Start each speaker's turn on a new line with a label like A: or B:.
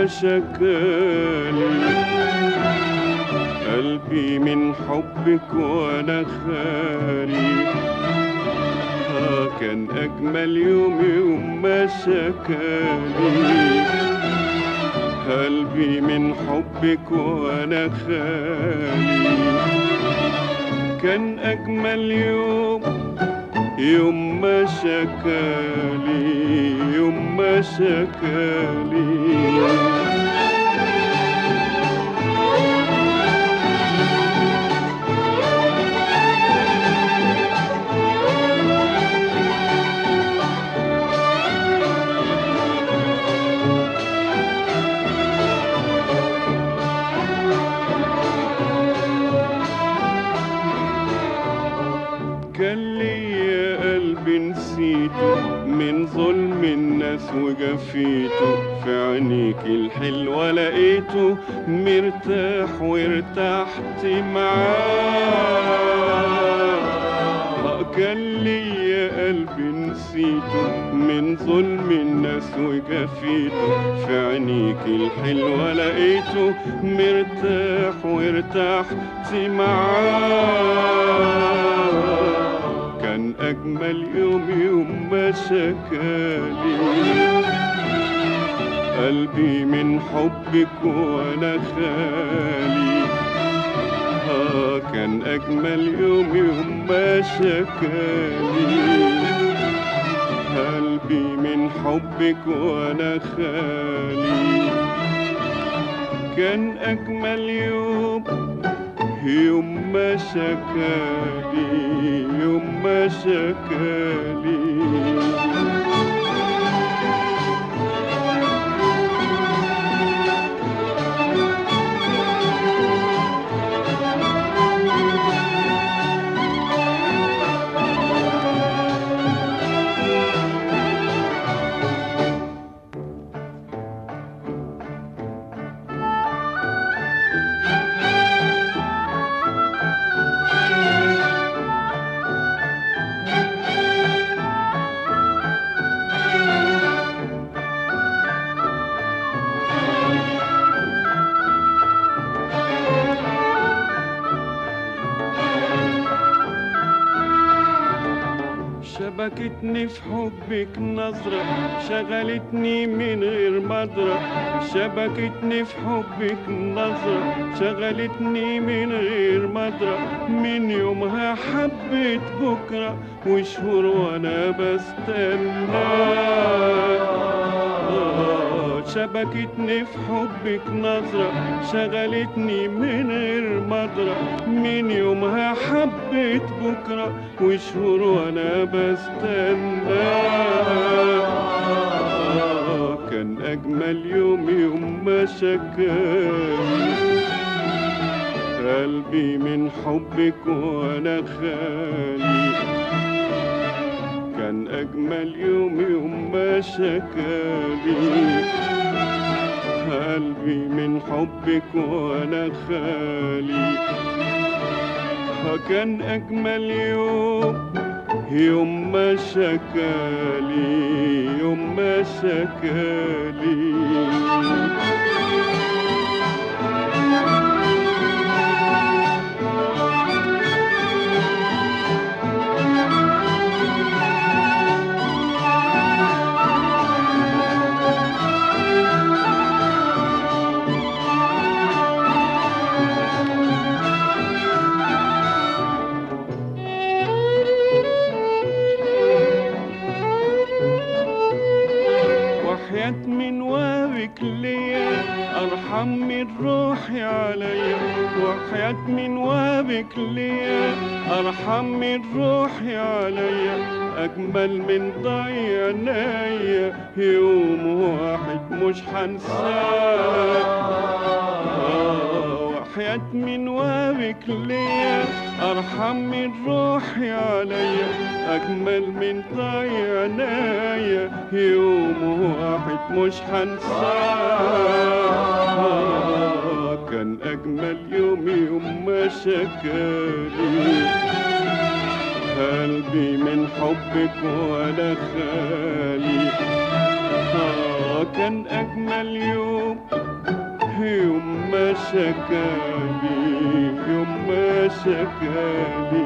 A: ما شكالي، قلبي من حبك وانا خالي. كان اجمل يوم ما شكالي، قلبي من حبك وانا خالي. كان اجمل يوم ما شكالي، يوم ما شكالي. كان ليا قلبي نسيته من ظلم الناس وجفيته، في عينيك الحلوة لقيته مرتاح وارتحت معاه. كان ليا قلبي نسيته من ظلم الناس وجفيته، في عينيك الحلوة لقيته مرتاح وارتحت معاه. كان أجمل يوم ما شكالي، قلبي من حبك وأنا خالي. كان أجمل يوم ما شكالي، قلبي من حبك وأنا خالي. كان أجمل يوم ما شكالي، يوم ما شكالي. شبكتني في حبك نظرة، شغلتني من غير مدرة. شبكتني في حبك نظرة، شغلتني من غير مدرة. من يومها حبيت بكرة وشهور وانا بستناك. شبكتني في حبك نظرة، شغلتني من غير مدرة. من يومها حبيت بكرة وشهور وانا بستناك. كان اجمل يوم ما شكالي، قلبي من حبك وانا خالي. كان اجمل يوم ما شكالي، قلبي من حبك وانا خالي. كان اجمل يوم ما شكالي، يوم ما شكالي. وحياة من وابك ليا أرحم من روحي عليا. وحياة من وابك ليا أرحم من روحي عليا. أجمل من ضيع عينيا يوم واحد مش هنساه. وحياة من وابك ليا أرحم من روحي عليا. أجمل من ضيع عينيا يوم واحد مش هنساه. كان أجمل يوم ما شكالي، قلبي من حبك وأنا خالي. كان أجمل يوم، يوم ما شكالي، يوم ما شكالي.